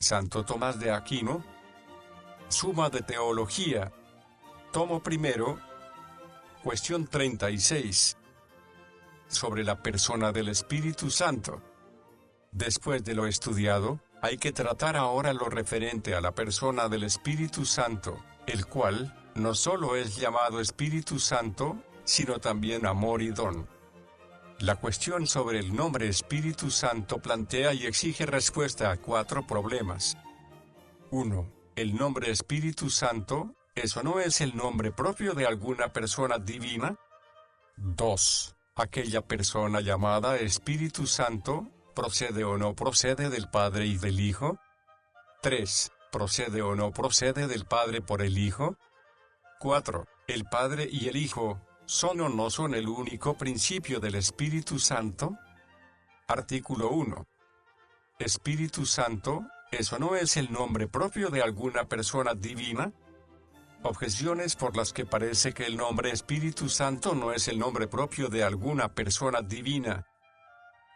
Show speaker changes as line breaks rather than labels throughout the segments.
Santo Tomás de Aquino. Suma de Teología. Tomo primero. Cuestión 36. Sobre la persona del Espíritu Santo. Después de lo estudiado, hay que tratar ahora lo referente a la persona del Espíritu Santo, el cual, no solo es llamado Espíritu Santo, sino también amor y don. La cuestión sobre el nombre Espíritu Santo plantea y exige respuesta a 4 problemas. 1. ¿El nombre Espíritu Santo, eso no es el nombre propio de alguna persona divina? 2. ¿Aquella persona llamada Espíritu Santo, procede o no procede del Padre y del Hijo? 3. ¿Procede o no procede del Padre por el Hijo? 4. ¿El Padre y el Hijo son o no son el único principio del Espíritu Santo? Artículo 1. Espíritu Santo, ¿eso no es el nombre propio de alguna persona divina? Objeciones por las que parece que el nombre Espíritu Santo no es el nombre propio de alguna persona divina.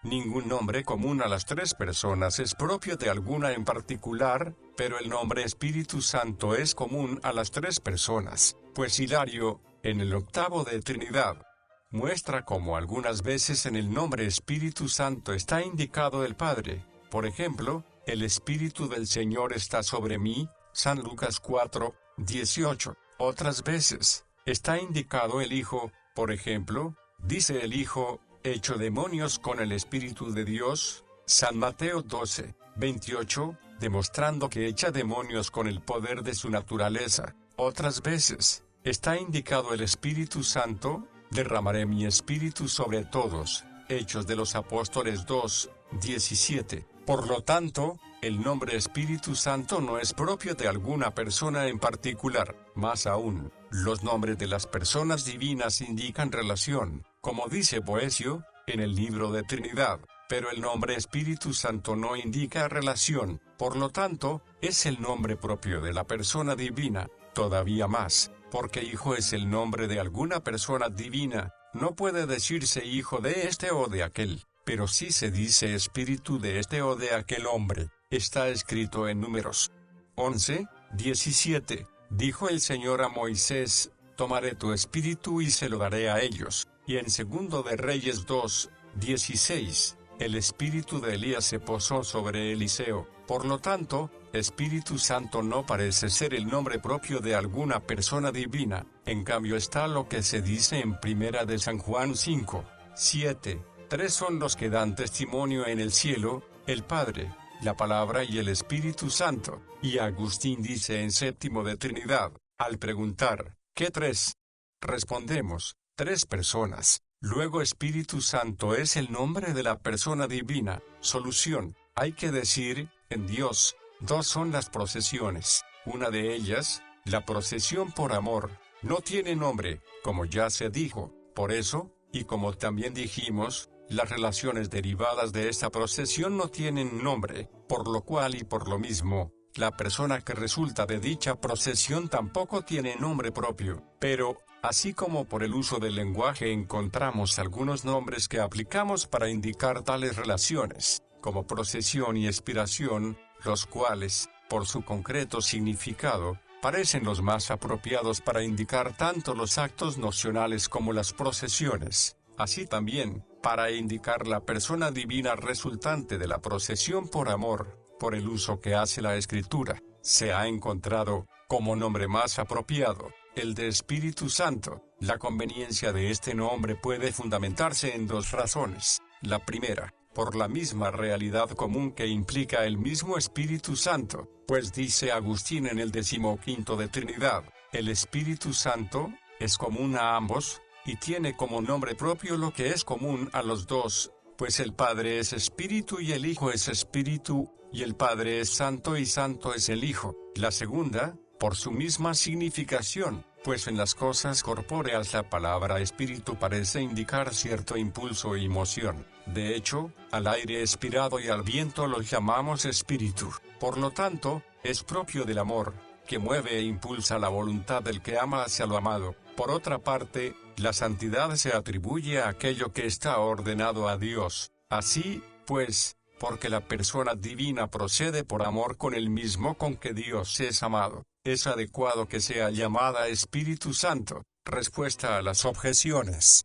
Ningún nombre común a las 3 personas es propio de alguna en particular, pero el nombre Espíritu Santo es común a las 3 personas, pues Hilario, en el octavo de Trinidad, muestra cómo algunas veces en el nombre Espíritu Santo está indicado el Padre. Por ejemplo, el Espíritu del Señor está sobre mí, San Lucas 4, 18. Otras veces, está indicado el Hijo, por ejemplo, dice el Hijo, echo demonios con el Espíritu de Dios, San Mateo 12, 28, demostrando que echa demonios con el poder de su naturaleza. Otras veces, está indicado el Espíritu Santo, derramaré mi Espíritu sobre todos, Hechos de los Apóstoles 2, 17. Por lo tanto, el nombre Espíritu Santo no es propio de alguna persona en particular. Más aún, los nombres de las personas divinas indican relación, como dice Boecio, en el libro de Trinidad, pero el nombre Espíritu Santo no indica relación, por lo tanto, es el nombre propio de la persona divina. Todavía más, porque Hijo es el nombre de alguna persona divina, no puede decirse hijo de este o de aquel, pero sí se dice espíritu de este o de aquel hombre. Está escrito en Números 11, 17. Dijo el Señor a Moisés, tomaré tu espíritu y se lo daré a ellos. Y en Segundo de Reyes 2, 16, el espíritu de Elías se posó sobre Eliseo. Por lo tanto, Espíritu Santo no parece ser el nombre propio de alguna persona divina. En cambio está lo que se dice en Primera de San Juan 5, 7. 3 son los que dan testimonio en el cielo, el Padre, la Palabra y el Espíritu Santo. Y Agustín dice en Séptimo de Trinidad, al preguntar, ¿qué 3? Respondemos, 3 personas. Luego Espíritu Santo es el nombre de la persona divina. Solución, hay que decir, en Dios, 2 son las procesiones. Una de ellas, la procesión por amor, no tiene nombre, como ya se dijo. Por eso, y como también dijimos, las relaciones derivadas de esta procesión no tienen nombre, por lo cual y por lo mismo, la persona que resulta de dicha procesión tampoco tiene nombre propio. Pero, así como por el uso del lenguaje encontramos algunos nombres que aplicamos para indicar tales relaciones, como procesión y expiración, los cuales, por su concreto significado, parecen los más apropiados para indicar tanto los actos nocionales como las procesiones. Así también, para indicar la persona divina resultante de la procesión por amor, por el uso que hace la Escritura, se ha encontrado, como nombre más apropiado, el de Espíritu Santo. La conveniencia de este nombre puede fundamentarse en 2 razones. La primera, por la misma realidad común que implica el mismo Espíritu Santo, pues dice Agustín en el 15 de Trinidad, el Espíritu Santo es común a ambos, y tiene como nombre propio lo que es común a los 2, pues el Padre es Espíritu y el Hijo es Espíritu, y el Padre es Santo y Santo es el Hijo. La segunda, por su misma significación, pues en las cosas corpóreas la palabra espíritu parece indicar cierto impulso y moción. De hecho, al aire expirado y al viento los llamamos espíritu. Por lo tanto, es propio del amor, que mueve e impulsa la voluntad del que ama hacia lo amado. Por otra parte, la santidad se atribuye a aquello que está ordenado a Dios. Así, pues, porque la persona divina procede por amor con el mismo con que Dios es amado. Es adecuado que sea llamada Espíritu Santo. Respuesta a las objeciones.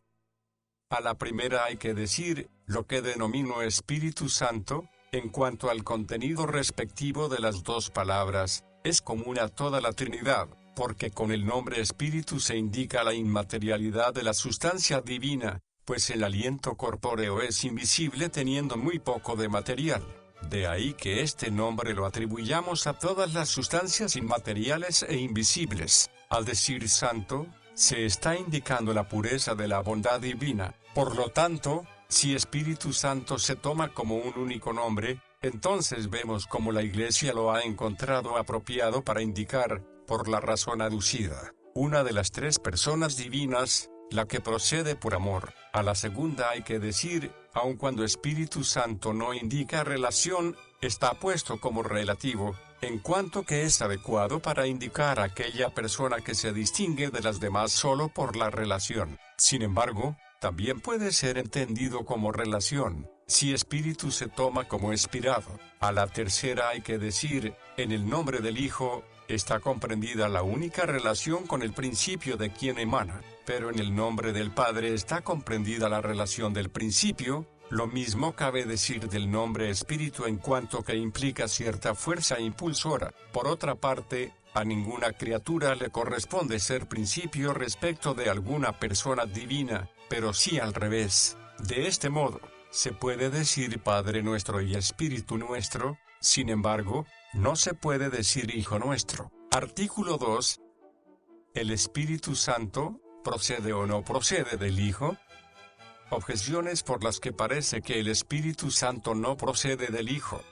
A la primera hay que decir, lo que denomino Espíritu Santo, en cuanto al contenido respectivo de las dos palabras, es común a toda la Trinidad, porque con el nombre Espíritu se indica la inmaterialidad de la sustancia divina, pues el aliento corpóreo es invisible teniendo muy poco de material. De ahí que este nombre lo atribuyamos a todas las sustancias inmateriales e invisibles. Al decir santo, se está indicando la pureza de la bondad divina. Por lo tanto, si Espíritu Santo se toma como un único nombre, entonces vemos cómo la Iglesia lo ha encontrado apropiado para indicar, por la razón aducida, una de las tres personas divinas, la que procede por amor. A la segunda hay que decir, aun cuando Espíritu Santo no indica relación, está puesto como relativo, en cuanto que es adecuado para indicar a aquella persona que se distingue de las demás solo por la relación. Sin embargo, también puede ser entendido como relación, si Espíritu se toma como inspirado. A la tercera hay que decir, en el nombre del Hijo, está comprendida la única relación con el principio de quien emana, pero en el nombre del Padre está comprendida la relación del principio. Lo mismo cabe decir del nombre Espíritu en cuanto que implica cierta fuerza impulsora. Por otra parte, a ninguna criatura le corresponde ser principio respecto de alguna persona divina, pero sí al revés. De este modo, se puede decir Padre nuestro y Espíritu nuestro, sin embargo, no se puede decir Hijo nuestro. Artículo 2. ¿El Espíritu Santo procede o no procede del Hijo? Objeciones por las que parece que el Espíritu Santo no procede del Hijo.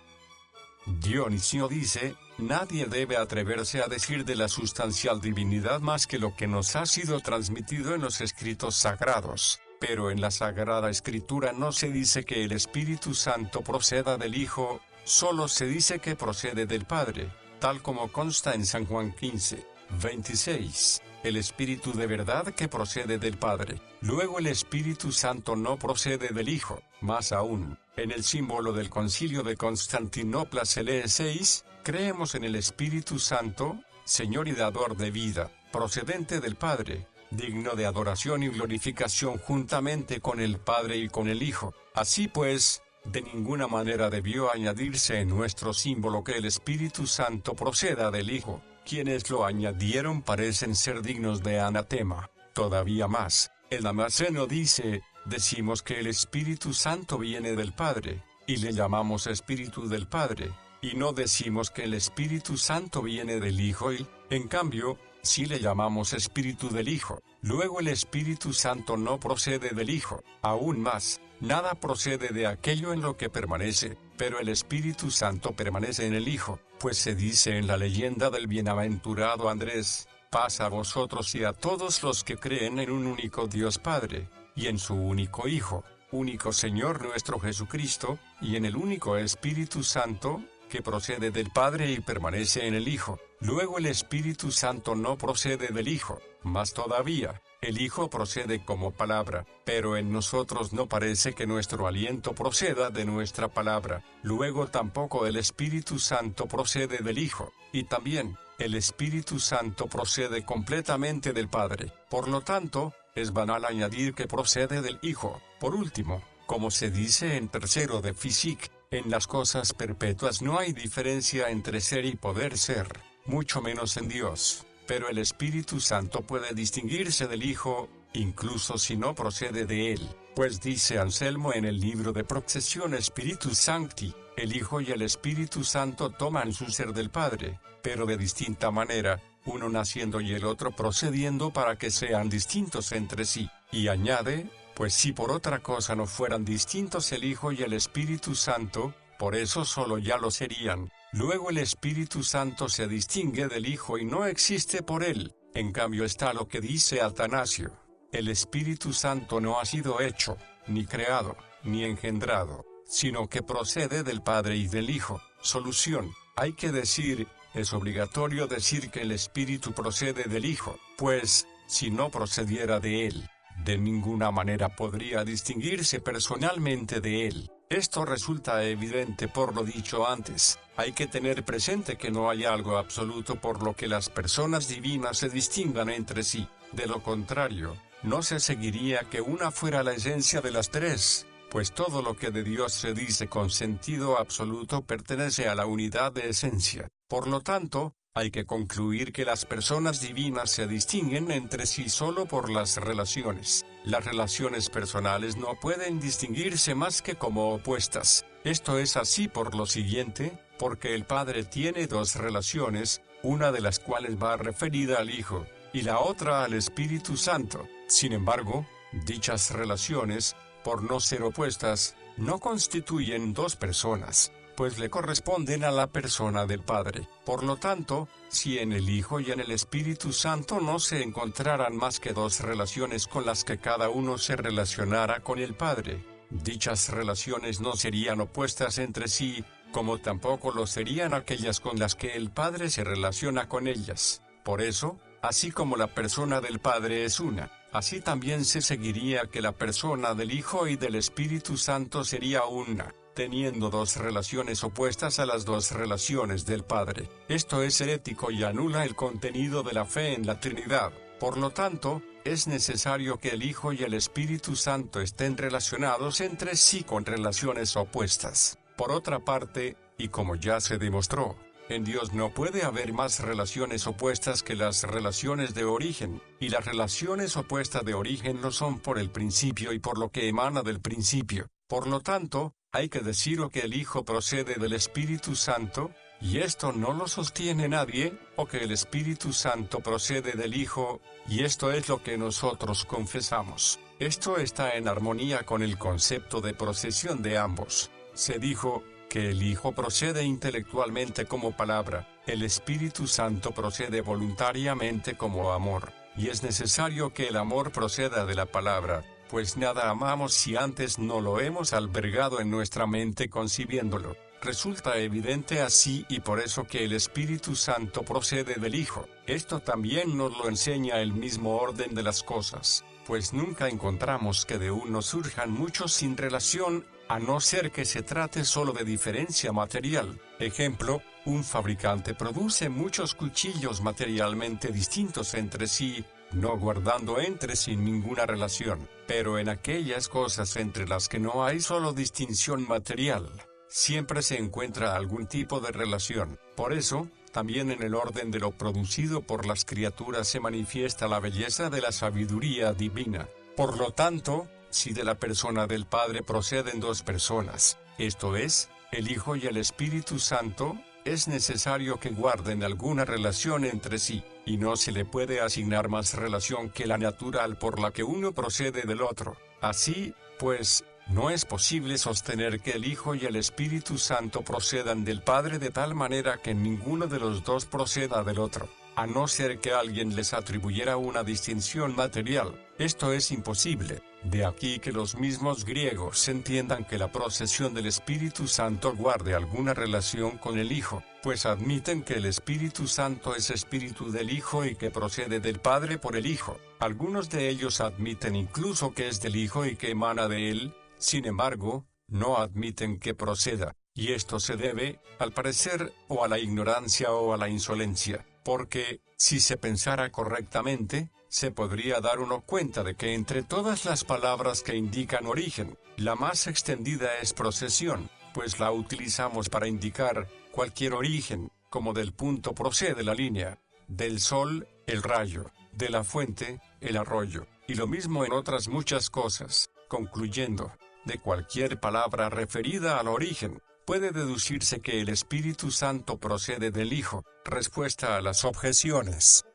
Dionisio dice, nadie debe atreverse a decir de la sustancial divinidad más que lo que nos ha sido transmitido en los escritos sagrados, pero en la Sagrada Escritura no se dice que el Espíritu Santo proceda del Hijo, solo se dice que procede del Padre, tal como consta en San Juan 15:26. El Espíritu de verdad que procede del Padre. Luego el Espíritu Santo no procede del Hijo. Más aún, en el símbolo del Concilio de Constantinopla se lee 6, creemos en el Espíritu Santo, Señor y dador de vida, procedente del Padre, digno de adoración y glorificación juntamente con el Padre y con el Hijo. Así pues, de ninguna manera debió añadirse en nuestro símbolo que el Espíritu Santo proceda del Hijo. Quienes lo añadieron parecen ser dignos de anatema. Todavía más, el Damasceno dice, decimos que el Espíritu Santo viene del Padre, y le llamamos Espíritu del Padre, y no decimos que el Espíritu Santo viene del Hijo y, en cambio, sí le llamamos Espíritu del Hijo. Luego el Espíritu Santo no procede del Hijo. Aún más, nada procede de aquello en lo que permanece, pero el Espíritu Santo permanece en el Hijo, pues se dice en la leyenda del bienaventurado Andrés, paz a vosotros y a todos los que creen en un único Dios Padre, y en su único Hijo, único Señor nuestro Jesucristo, y en el único Espíritu Santo, que procede del Padre y permanece en el Hijo. Luego el Espíritu Santo no procede del Hijo, más todavía, el Hijo procede como palabra, pero en nosotros no parece que nuestro aliento proceda de nuestra palabra. Luego tampoco el Espíritu Santo procede del Hijo, y también, el Espíritu Santo procede completamente del Padre. Por lo tanto, es banal añadir que procede del Hijo. Por último, como se dice en tercero de Physique, en las cosas perpetuas no hay diferencia entre ser y poder ser, mucho menos en Dios. Pero el Espíritu Santo puede distinguirse del Hijo, incluso si no procede de él, pues dice Anselmo en el libro de Procesión Spiritus Sancti, el Hijo y el Espíritu Santo toman su ser del Padre, pero de distinta manera, uno naciendo y el otro procediendo para que sean distintos entre sí, y añade, pues si por otra cosa no fueran distintos el Hijo y el Espíritu Santo, por eso solo ya lo serían. Luego el Espíritu Santo se distingue del Hijo y no existe por él. En cambio está lo que dice Atanasio. El Espíritu Santo no ha sido hecho, ni creado, ni engendrado, sino que procede del Padre y del Hijo. Solución. Hay que decir, es obligatorio decir que el Espíritu procede del Hijo, pues, si no procediera de él, de ninguna manera podría distinguirse personalmente de él. Esto resulta evidente por lo dicho antes. Hay que tener presente que no hay algo absoluto por lo que las personas divinas se distingan entre sí. De lo contrario, no se seguiría que una fuera la esencia de las tres, pues todo lo que de Dios se dice con sentido absoluto pertenece a la unidad de esencia. Por lo tanto, hay que concluir que las personas divinas se distinguen entre sí solo por las relaciones. Las relaciones personales no pueden distinguirse más que como opuestas. Esto es así por lo siguiente, porque el Padre tiene dos relaciones, una de las cuales va referida al Hijo, y la otra al Espíritu Santo. Sin embargo, dichas relaciones, por no ser opuestas, no constituyen dos personas, pues le corresponden a la persona del Padre. Por lo tanto, si en el Hijo y en el Espíritu Santo no se encontraran más que dos relaciones con las que cada uno se relacionara con el Padre, dichas relaciones no serían opuestas entre sí, como tampoco lo serían aquellas con las que el Padre se relaciona con ellas. Por eso, así como la persona del Padre es una, así también se seguiría que la persona del Hijo y del Espíritu Santo sería una, teniendo dos relaciones opuestas a las dos relaciones del Padre. Esto es herético y anula el contenido de la fe en la Trinidad. Por lo tanto, es necesario que el Hijo y el Espíritu Santo estén relacionados entre sí con relaciones opuestas. Por otra parte, y como ya se demostró, en Dios no puede haber más relaciones opuestas que las relaciones de origen, y las relaciones opuestas de origen lo son por el principio y por lo que emana del principio. Por lo tanto, hay que decir o que el Hijo procede del Espíritu Santo, y esto no lo sostiene nadie, o que el Espíritu Santo procede del Hijo, y esto es lo que nosotros confesamos. Esto está en armonía con el concepto de procesión de ambos. Se dijo que el Hijo procede intelectualmente como palabra, el Espíritu Santo procede voluntariamente como amor, y es necesario que el amor proceda de la palabra, pues nada amamos si antes no lo hemos albergado en nuestra mente concibiéndolo. Resulta evidente así y por eso que el Espíritu Santo procede del Hijo. Esto también nos lo enseña el mismo orden de las cosas, pues nunca encontramos que de uno surjan muchos sin relación, a no ser que se trate solo de diferencia material. Ejemplo, un fabricante produce muchos cuchillos materialmente distintos entre sí, no guardando entre sí ninguna relación, pero en aquellas cosas entre las que no hay solo distinción material, siempre se encuentra algún tipo de relación. Por eso, también en el orden de lo producido por las criaturas se manifiesta la belleza de la sabiduría divina. Por lo tanto, si de la persona del Padre proceden dos personas, esto es, el Hijo y el Espíritu Santo, es necesario que guarden alguna relación entre sí, y no se le puede asignar más relación que la natural por la que uno procede del otro. Así, pues, no es posible sostener que el Hijo y el Espíritu Santo procedan del Padre de tal manera que ninguno de los dos proceda del otro, a no ser que alguien les atribuyera una distinción material. Esto es imposible. De aquí que los mismos griegos entiendan que la procesión del Espíritu Santo guarde alguna relación con el Hijo, pues admiten que el Espíritu Santo es espíritu del Hijo y que procede del Padre por el Hijo. Algunos de ellos admiten incluso que es del Hijo y que emana de él, sin embargo, no admiten que proceda, y esto se debe, al parecer, o a la ignorancia o a la insolencia, porque, si se pensara correctamente, se podría dar uno cuenta de que entre todas las palabras que indican origen, la más extendida es procesión, pues la utilizamos para indicar cualquier origen, como del punto procede la línea, del sol, el rayo, de la fuente, el arroyo, y lo mismo en otras muchas cosas. Concluyendo, de cualquier palabra referida al origen, puede deducirse que el Espíritu Santo procede del Hijo. Respuesta a las objeciones.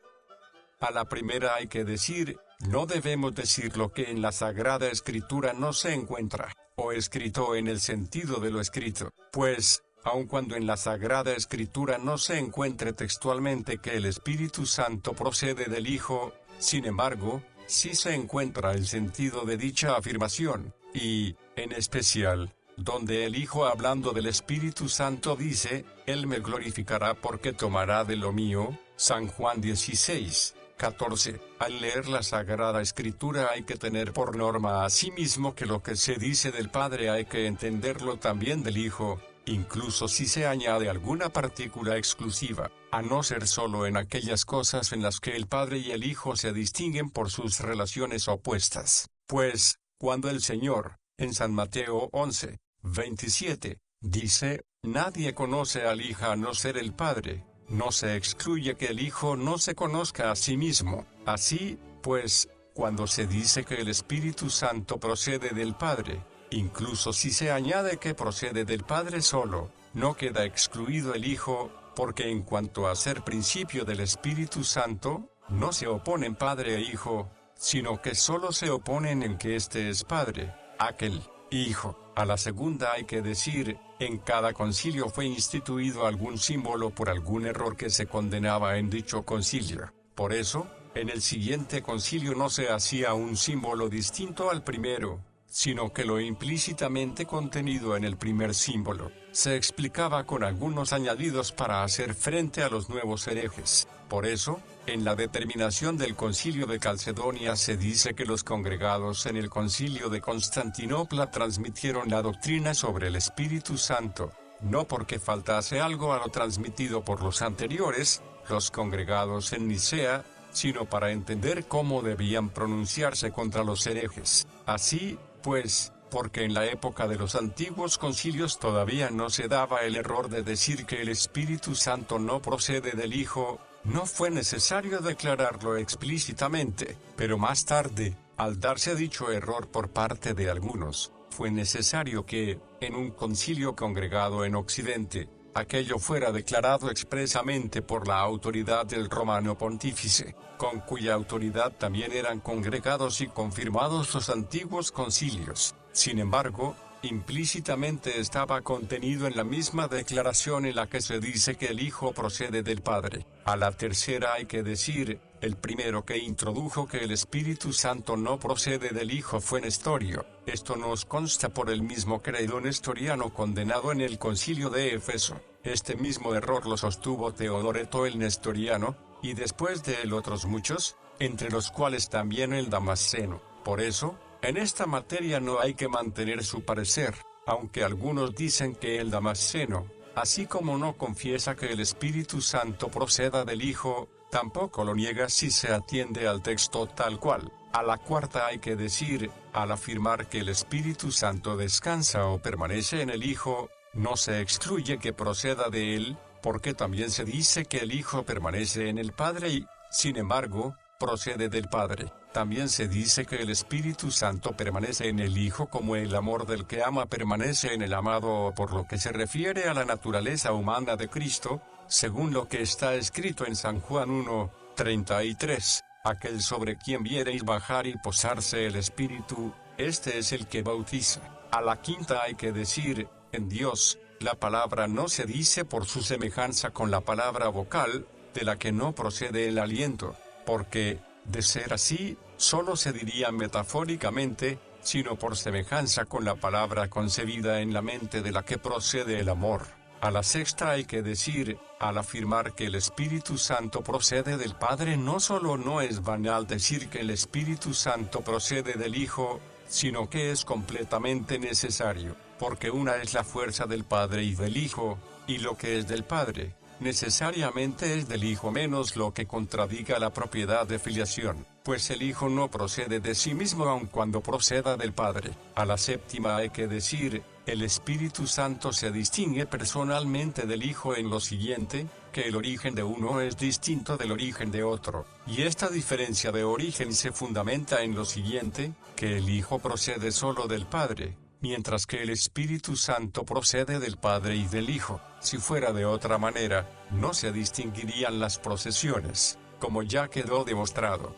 A la primera hay que decir, no debemos decir lo que en la Sagrada Escritura no se encuentra, o escrito en el sentido de lo escrito, pues, aun cuando en la Sagrada Escritura no se encuentre textualmente que el Espíritu Santo procede del Hijo, sin embargo, sí se encuentra el sentido de dicha afirmación, y, en especial, donde el Hijo hablando del Espíritu Santo dice, Él me glorificará porque tomará de lo mío, San Juan 16. 14. Al leer la Sagrada Escritura hay que tener por norma asimismo que lo que se dice del Padre hay que entenderlo también del Hijo, incluso si se añade alguna partícula exclusiva, a no ser solo en aquellas cosas en las que el Padre y el Hijo se distinguen por sus relaciones opuestas. Pues, cuando el Señor, en San Mateo 11, 27, dice, «Nadie conoce al Hijo a no ser el Padre», no se excluye que el Hijo no se conozca a sí mismo. Así, pues, cuando se dice que el Espíritu Santo procede del Padre, incluso si se añade que procede del Padre solo, no queda excluido el Hijo, porque en cuanto a ser principio del Espíritu Santo, no se oponen Padre e Hijo, sino que solo se oponen en que éste es Padre, aquel, Hijo. A la segunda hay que decir, en cada concilio fue instituido algún símbolo por algún error que se condenaba en dicho concilio. Por eso, en el siguiente concilio no se hacía un símbolo distinto al primero, sino que lo implícitamente contenido en el primer símbolo se explicaba con algunos añadidos para hacer frente a los nuevos herejes. Por eso, en la determinación del Concilio de Calcedonia se dice que los congregados en el Concilio de Constantinopla transmitieron la doctrina sobre el Espíritu Santo, no porque faltase algo a lo transmitido por los anteriores, los congregados en Nicea, sino para entender cómo debían pronunciarse contra los herejes. Así, pues, porque en la época de los antiguos concilios todavía no se daba el error de decir que el Espíritu Santo no procede del Hijo, no fue necesario declararlo explícitamente, pero más tarde, al darse dicho error por parte de algunos, fue necesario que, en un concilio congregado en Occidente, aquello fuera declarado expresamente por la autoridad del romano pontífice, con cuya autoridad también eran congregados y confirmados los antiguos concilios. Sin embargo, implícitamente estaba contenido en la misma declaración en la que se dice que el Hijo procede del Padre. A la tercera hay que decir, el primero que introdujo que el Espíritu Santo no procede del Hijo fue Nestorio. Esto nos consta por el mismo credo nestoriano condenado en el Concilio de Éfeso. Este mismo error lo sostuvo Teodoreto el Nestoriano, y después de él otros muchos, entre los cuales también el Damasceno. Por eso, en esta materia no hay que mantener su parecer, aunque algunos dicen que el Damasceno, así como no confiesa que el Espíritu Santo proceda del Hijo, tampoco lo niega si se atiende al texto tal cual. A la cuarta hay que decir, al afirmar que el Espíritu Santo descansa o permanece en el Hijo, no se excluye que proceda de él, porque también se dice que el Hijo permanece en el Padre y, sin embargo, procede del Padre. También se dice que el Espíritu Santo permanece en el Hijo como el amor del que ama permanece en el amado, por lo que se refiere a la naturaleza humana de Cristo, según lo que está escrito en San Juan 1, 33, aquel sobre quien viereis bajar y posarse el Espíritu, este es el que bautiza. A la quinta hay que decir, en Dios, la palabra no se dice por su semejanza con la palabra vocal, de la que no procede el aliento, porque, de ser así, solo se diría metafóricamente, sino por semejanza con la palabra concebida en la mente de la que procede el amor. A la sexta hay que decir, al afirmar que el Espíritu Santo procede del Padre, no solo no es banal decir que el Espíritu Santo procede del Hijo, sino que es completamente necesario, porque una es la fuerza del Padre y del Hijo, y lo que es del Padre, necesariamente es del Hijo menos lo que contradiga la propiedad de filiación, pues el Hijo no procede de sí mismo aun cuando proceda del Padre. A la séptima hay que decir, el Espíritu Santo se distingue personalmente del Hijo en lo siguiente, que el origen de uno es distinto del origen de otro, y esta diferencia de origen se fundamenta en lo siguiente, que el Hijo procede solo del Padre, mientras que el Espíritu Santo procede del Padre y del Hijo. Si fuera de otra manera, no se distinguirían las procesiones, como ya quedó demostrado.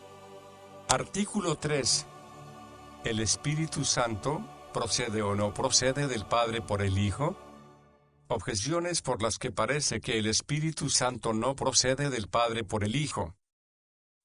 Artículo 3. ¿El Espíritu Santo procede o no procede del Padre por el Hijo? Objeciones por las que parece que el Espíritu Santo no procede del Padre por el Hijo.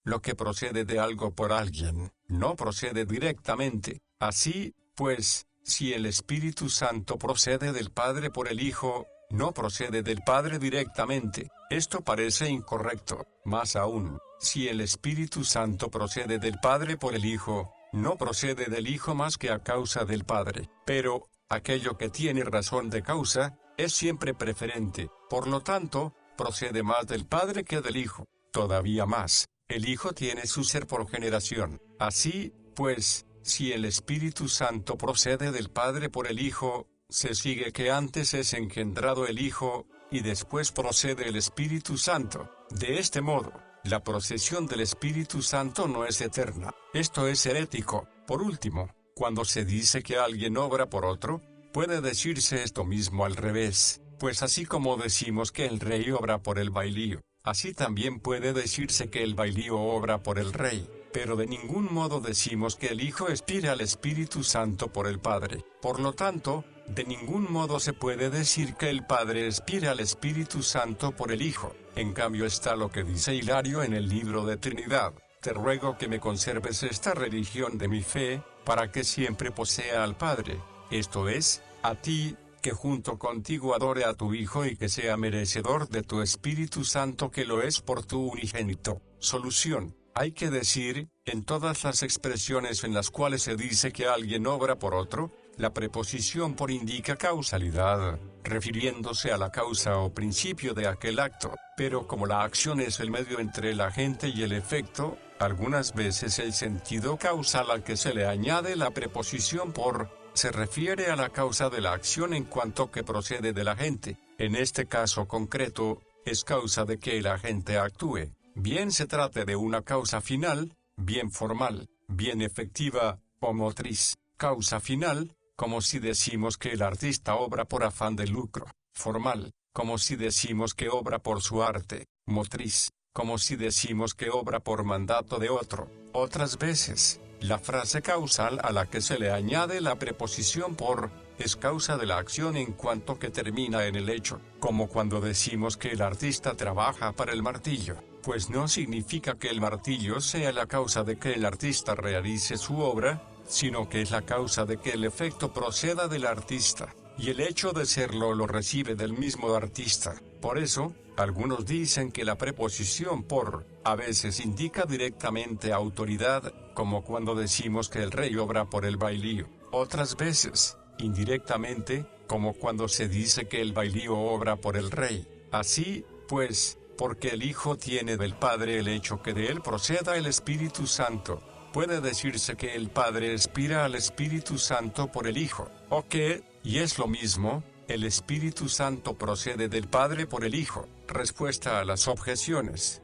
Lo que procede de algo por alguien, no procede directamente. Así, pues, si el Espíritu Santo procede del Padre por el Hijo, no procede del Padre directamente. Esto parece incorrecto. Más aún, si el Espíritu Santo procede del Padre por el Hijo, no procede del Hijo más que a causa del Padre. Pero, aquello que tiene razón de causa, es siempre preferente. Por lo tanto, procede más del Padre que del Hijo. Todavía más, el Hijo tiene su ser por generación. Así, pues, si el Espíritu Santo procede del Padre por el Hijo, se sigue que antes es engendrado el Hijo, y después procede el Espíritu Santo. De este modo, la procesión del Espíritu Santo no es eterna. Esto es herético. Por último, cuando se dice que alguien obra por otro, puede decirse esto mismo al revés, pues así como decimos que el rey obra por el bailío, así también puede decirse que el bailío obra por el rey. Pero de ningún modo decimos que el Hijo expira al Espíritu Santo por el Padre. Por lo tanto, de ningún modo se puede decir que el Padre expira al Espíritu Santo por el Hijo. En cambio está lo que dice Hilario en el libro de Trinidad: te ruego que me conserves esta religión de mi fe, para que siempre posea al Padre, esto es, a ti, que junto contigo adore a tu Hijo y que sea merecedor de tu Espíritu Santo, que lo es por tu unigénito. Solución. Hay que decir, en todas las expresiones en las cuales se dice que alguien obra por otro, la preposición por indica causalidad, refiriéndose a la causa o principio de aquel acto. Pero como la acción es el medio entre el agente y el efecto, algunas veces el sentido causal al que se le añade la preposición por se refiere a la causa de la acción en cuanto que procede del agente. En este caso concreto, es causa de que el agente actúe. Bien se trate de una causa final, bien formal, bien efectiva, o motriz. Causa final, como si decimos que el artista obra por afán de lucro. Formal, como si decimos que obra por su arte. Motriz, como si decimos que obra por mandato de otro. Otras veces, la frase causal a la que se le añade la preposición por es causa de la acción en cuanto que termina en el hecho, como cuando decimos que el artista trabaja para el martillo, pues no significa que el martillo sea la causa de que el artista realice su obra, sino que es la causa de que el efecto proceda del artista, y el hecho de serlo lo recibe del mismo artista. Por eso, algunos dicen que la preposición por a veces indica directamente autoridad, como cuando decimos que el rey obra por el bailío. Otras veces, indirectamente, como cuando se dice que el bailío obra por el rey. Así, pues, porque el Hijo tiene del Padre el hecho que de él proceda el Espíritu Santo, puede decirse que el Padre expira al Espíritu Santo por el Hijo, o que, y es lo mismo, el Espíritu Santo procede del Padre por el Hijo. Respuesta a las objeciones.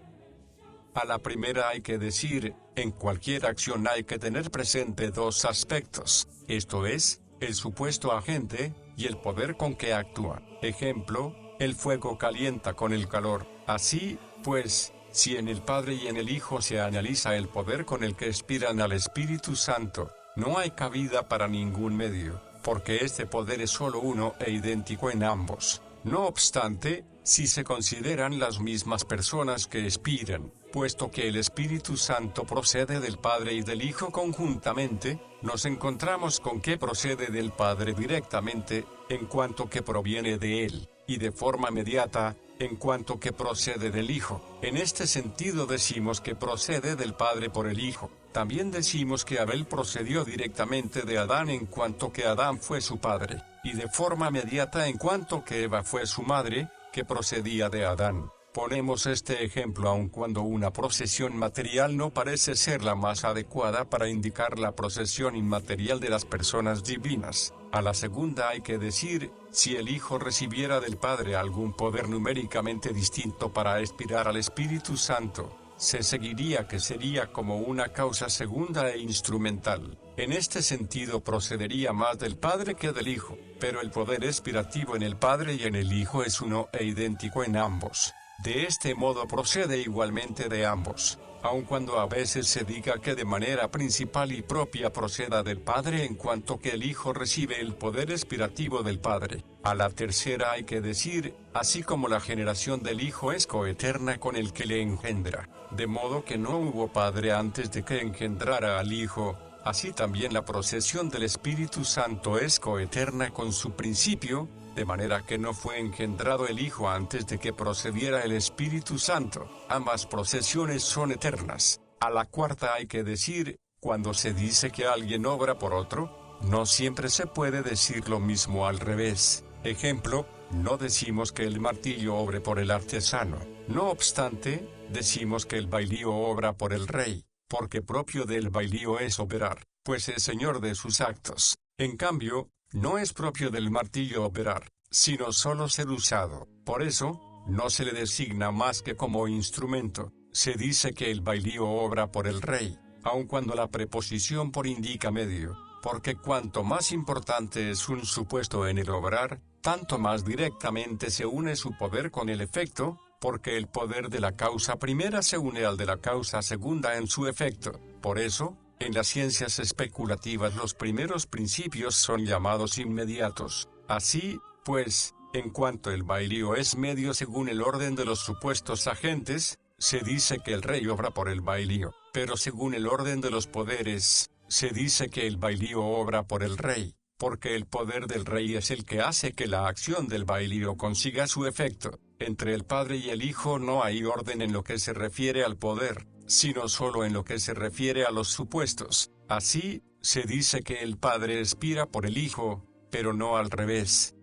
A la primera hay que decir, en cualquier acción hay que tener presente dos aspectos, esto es, el supuesto agente, y el poder con que actúa. Ejemplo, el fuego calienta con el calor. Así, pues, si en el Padre y en el Hijo se analiza el poder con el que expiran al Espíritu Santo, no hay cabida para ningún medio, porque este poder es solo uno e idéntico en ambos. No obstante, si se consideran las mismas personas que expiran, puesto que el Espíritu Santo procede del Padre y del Hijo conjuntamente, nos encontramos con que procede del Padre directamente, en cuanto que proviene de Él, y de forma inmediata, en cuanto que procede del Hijo. En este sentido decimos que procede del Padre por el Hijo. También decimos que Abel procedió directamente de Adán en cuanto que Adán fue su padre, y de forma inmediata en cuanto que Eva fue su madre, que procedía de Adán. Ponemos este ejemplo aun cuando una procesión material no parece ser la más adecuada para indicar la procesión inmaterial de las personas divinas. A la segunda hay que decir, si el Hijo recibiera del Padre algún poder numéricamente distinto para expirar al Espíritu Santo, se seguiría que sería como una causa segunda e instrumental. En este sentido procedería más del Padre que del Hijo, pero el poder expirativo en el Padre y en el Hijo es uno e idéntico en ambos. De este modo procede igualmente de ambos, aun cuando a veces se diga que de manera principal y propia proceda del Padre en cuanto que el Hijo recibe el poder expirativo del Padre. A la tercera hay que decir, así como la generación del Hijo es coeterna con el que le engendra, de modo que no hubo Padre antes de que engendrara al Hijo, así también la procesión del Espíritu Santo es coeterna con su principio, de manera que no fue engendrado el Hijo antes de que procediera el Espíritu Santo. Ambas procesiones son eternas. A la cuarta hay que decir, cuando se dice que alguien obra por otro, no siempre se puede decir lo mismo al revés. Ejemplo, no decimos que el martillo obre por el artesano. No obstante, decimos que el bailío obra por el rey, porque propio del bailío es operar, pues es señor de sus actos. En cambio, no es propio del martillo operar, sino solo ser usado. Por eso, no se le designa más que como instrumento. Se dice que el bailío obra por el rey, aun cuando la preposición por indica medio, porque cuanto más importante es un supuesto en el obrar, tanto más directamente se une su poder con el efecto, porque el poder de la causa primera se une al de la causa segunda en su efecto. Por eso, en las ciencias especulativas los primeros principios son llamados inmediatos. Así, pues, en cuanto el bailío es medio según el orden de los supuestos agentes, se dice que el rey obra por el bailío, pero según el orden de los poderes, se dice que el bailío obra por el rey, porque el poder del rey es el que hace que la acción del bailío consiga su efecto. Entre el Padre y el Hijo no hay orden en lo que se refiere al poder, sino solo en lo que se refiere a los supuestos. Así, se dice que el Padre expira por el Hijo, pero no al revés.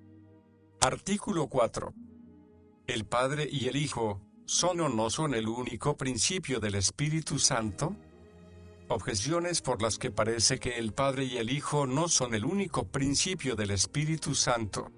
Artículo 4. ¿El Padre y el Hijo son o no son el único principio del Espíritu Santo? Objeciones por las que parece que el Padre y el Hijo no son el único principio del Espíritu Santo.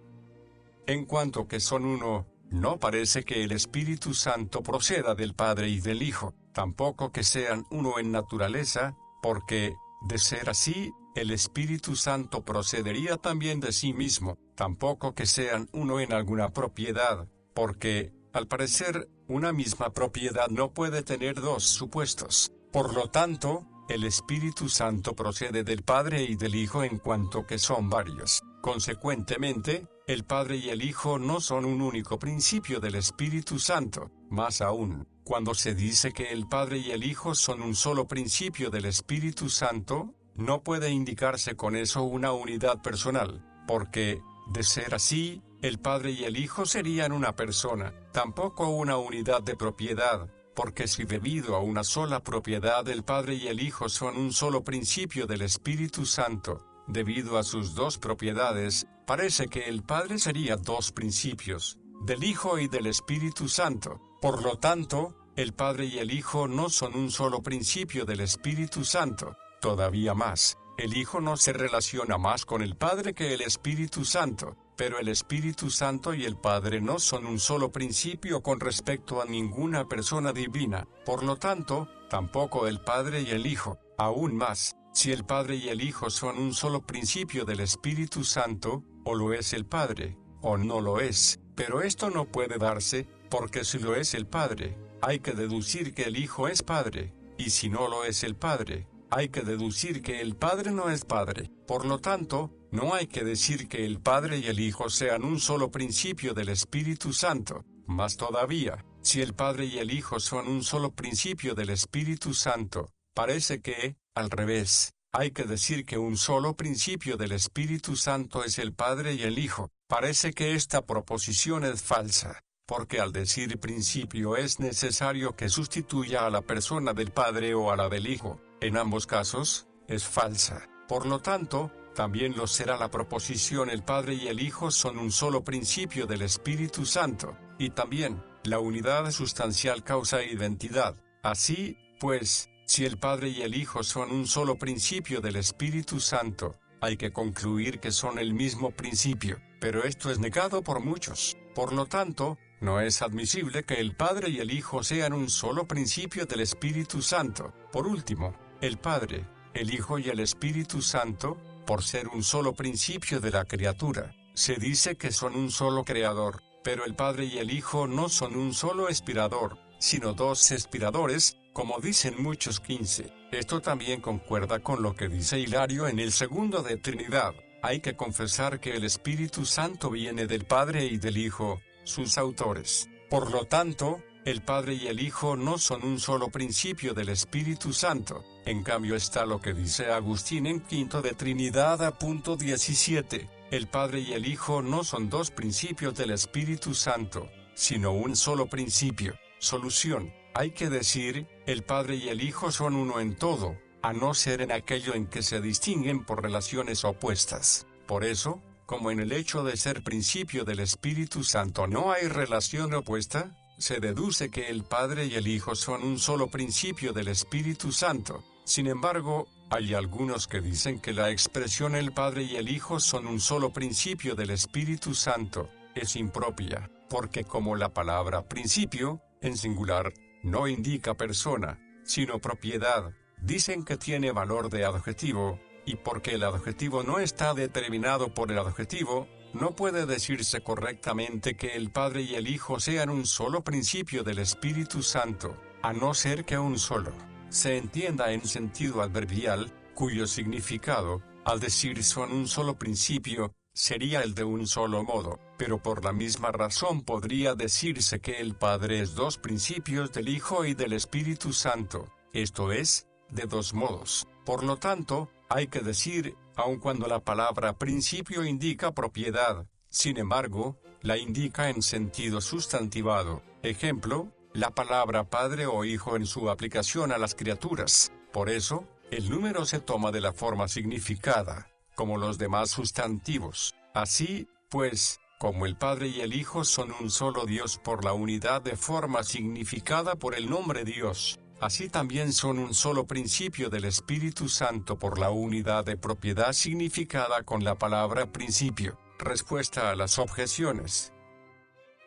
En cuanto que son uno, no parece que el Espíritu Santo proceda del Padre y del Hijo, tampoco que sean uno en naturaleza, porque, de ser así, el Espíritu Santo procedería también de sí mismo, tampoco que sean uno en alguna propiedad, porque, al parecer, una misma propiedad no puede tener dos supuestos. Por lo tanto, el Espíritu Santo procede del Padre y del Hijo en cuanto que son varios. Consecuentemente, el Padre y el Hijo no son un único principio del Espíritu Santo. Más aún, cuando se dice que el Padre y el Hijo son un solo principio del Espíritu Santo, no puede indicarse con eso una unidad personal, porque, de ser así, el Padre y el Hijo serían una persona, tampoco una unidad de propiedad, porque si debido a una sola propiedad el Padre y el Hijo son un solo principio del Espíritu Santo, debido a sus dos propiedades, parece que el Padre sería dos principios, del Hijo y del Espíritu Santo. Por lo tanto, el Padre y el Hijo no son un solo principio del Espíritu Santo. Todavía más, el Hijo no se relaciona más con el Padre que el Espíritu Santo, pero el Espíritu Santo y el Padre no son un solo principio con respecto a ninguna persona divina. Por lo tanto, tampoco el Padre y el Hijo. Aún más, si el Padre y el Hijo son un solo principio del Espíritu Santo, o lo es el Padre, o no lo es, pero esto no puede darse, porque si lo es el Padre, hay que deducir que el Hijo es Padre, y si no lo es el Padre, hay que deducir que el Padre no es Padre. Por lo tanto, no hay que decir que el Padre y el Hijo sean un solo principio del Espíritu Santo. Más todavía, si el Padre y el Hijo son un solo principio del Espíritu Santo, parece que, al revés, hay que decir que un solo principio del Espíritu Santo es el Padre y el Hijo. Parece que esta proposición es falsa, porque al decir principio es necesario que sustituya a la persona del Padre o a la del Hijo. En ambos casos, es falsa. Por lo tanto, también lo será la proposición el Padre y el Hijo son un solo principio del Espíritu Santo, y también, la unidad sustancial causa identidad. Así, pues, si el Padre y el Hijo son un solo principio del Espíritu Santo, hay que concluir que son el mismo principio, pero esto es negado por muchos. Por lo tanto, no es admisible que el Padre y el Hijo sean un solo principio del Espíritu Santo. Por último, el Padre, el Hijo y el Espíritu Santo, por ser un solo principio de la criatura, se dice que son un solo creador, pero el Padre y el Hijo no son un solo expirador, sino dos expiradores, como dicen muchos 15. Esto también concuerda con lo que dice Hilario en el segundo de Trinidad. Hay que confesar que el Espíritu Santo viene del Padre y del Hijo, sus autores. Por lo tanto, el Padre y el Hijo no son un solo principio del Espíritu Santo. En cambio está lo que dice Agustín en Quinto de Trinidad a punto 17. el Padre y el Hijo no son dos principios del Espíritu Santo, sino un solo principio. Solución: hay que decir, el Padre y el Hijo son uno en todo, a no ser en aquello en que se distinguen por relaciones opuestas. Por eso, como en el hecho de ser principio del Espíritu Santo no hay relación opuesta, se deduce que el Padre y el Hijo son un solo principio del Espíritu Santo. Sin embargo, hay algunos que dicen que la expresión el Padre y el Hijo son un solo principio del Espíritu Santo es impropia, porque como la palabra principio, en singular, no indica persona, sino propiedad, dicen que tiene valor de adjetivo, y porque el adjetivo no está determinado por el adjetivo, no puede decirse correctamente que el Padre y el Hijo sean un solo principio del Espíritu Santo, a no ser que un solo se entienda en sentido adverbial, cuyo significado, al decir son un solo principio, sería el de un solo modo, pero por la misma razón podría decirse que el Padre es dos principios del Hijo y del Espíritu Santo, esto es, de dos modos. Por lo tanto, hay que decir, aun cuando la palabra principio indica propiedad, sin embargo, la indica en sentido sustantivado. Ejemplo, la palabra padre o hijo en su aplicación a las criaturas. Por eso, el número se toma de la forma significada, como los demás sustantivos. Así, pues, como el Padre y el Hijo son un solo Dios por la unidad de forma significada por el nombre Dios, así también son un solo principio del Espíritu Santo por la unidad de propiedad significada con la palabra principio. Respuesta a las objeciones.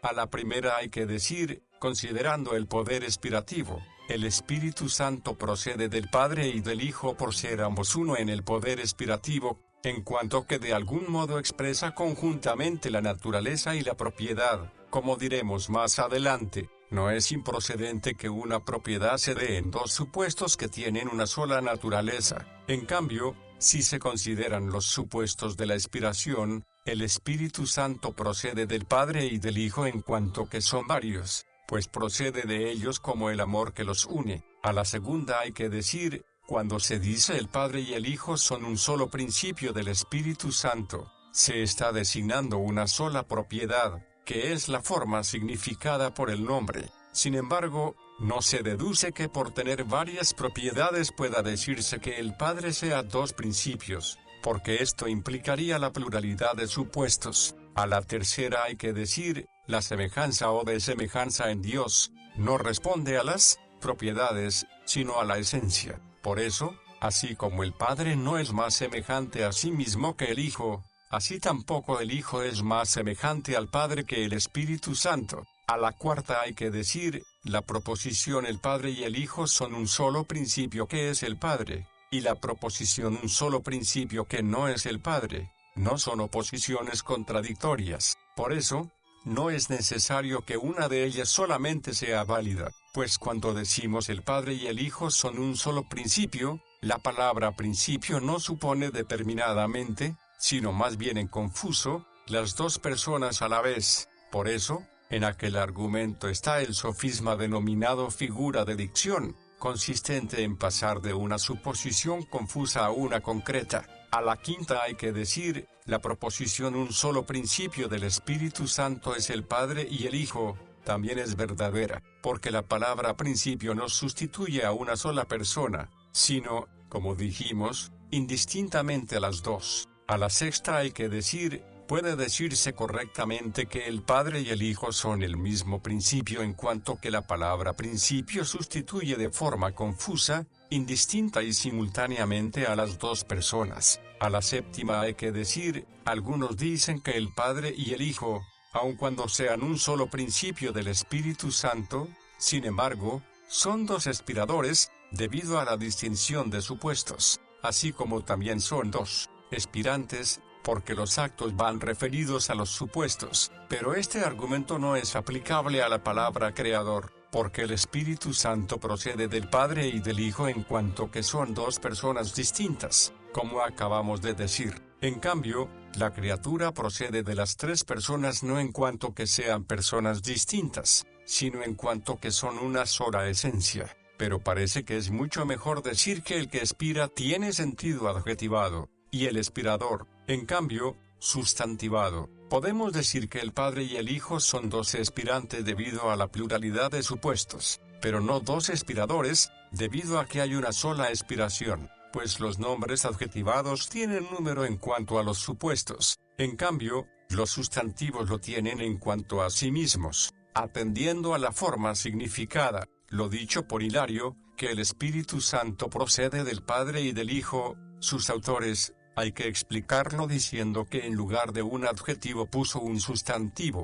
A la primera hay que decir, considerando el poder inspirativo, el Espíritu Santo procede del Padre y del Hijo por ser ambos uno en el poder inspirativo, en cuanto que de algún modo expresa conjuntamente la naturaleza y la propiedad. Como diremos más adelante, no es improcedente que una propiedad se dé en dos supuestos que tienen una sola naturaleza. En cambio, si se consideran los supuestos de la inspiración, el Espíritu Santo procede del Padre y del Hijo en cuanto que son varios, pues procede de ellos como el amor que los une. A la segunda hay que decir, cuando se dice el Padre y el Hijo son un solo principio del Espíritu Santo, se está designando una sola propiedad, que es la forma significada por el nombre. Sin embargo, no se deduce que por tener varias propiedades pueda decirse que el Padre sea dos principios, porque esto implicaría la pluralidad de supuestos. A la tercera hay que decir, la semejanza o desemejanza en Dios, no responde a las propiedades, sino a la esencia. Por eso, así como el Padre no es más semejante a sí mismo que el Hijo, así tampoco el Hijo es más semejante al Padre que el Espíritu Santo. A la cuarta hay que decir, la proposición el Padre y el Hijo son un solo principio que es el Padre, y la proposición un solo principio que no es el Padre, no son oposiciones contradictorias. Por eso, no es necesario que una de ellas solamente sea válida, pues cuando decimos el Padre y el Hijo son un solo principio, la palabra principio no supone determinadamente, sino más bien en confuso, las dos personas a la vez. Por eso, en aquel argumento está el sofisma denominado figura de dicción, consistente en pasar de una suposición confusa a una concreta. A la quinta hay que decir, la proposición un solo principio del Espíritu Santo es el Padre y el Hijo, también es verdadera, porque la palabra principio no sustituye a una sola persona, sino, como dijimos, indistintamente a las dos. A la sexta hay que decir, puede decirse correctamente que el Padre y el Hijo son el mismo principio en cuanto que la palabra principio sustituye de forma confusa, indistinta y simultáneamente a las dos personas. A la séptima hay que decir, algunos dicen que el Padre y el Hijo, aun cuando sean un solo principio del Espíritu Santo, sin embargo, son dos expiradores, debido a la distinción de supuestos, así como también son dos expirantes, porque los actos van referidos a los supuestos. Pero este argumento no es aplicable a la palabra creador, porque el Espíritu Santo procede del Padre y del Hijo en cuanto que son dos personas distintas, como acabamos de decir. En cambio, la criatura procede de las tres personas no en cuanto que sean personas distintas, sino en cuanto que son una sola esencia. Pero parece que es mucho mejor decir que el que expira tiene sentido adjetivado, y el expirador, en cambio, Sustantivado. Podemos decir que el Padre y el Hijo son dos aspirantes debido a la pluralidad de supuestos, pero no dos aspiradores, debido a que hay una sola aspiración, pues los nombres adjetivados tienen número en cuanto a los supuestos. En cambio, los sustantivos lo tienen en cuanto a sí mismos, atendiendo a la forma significada. Lo dicho por Hilario, que el Espíritu Santo procede del Padre y del Hijo, sus autores, hay que explicarlo diciendo que en lugar de un adjetivo puso un sustantivo,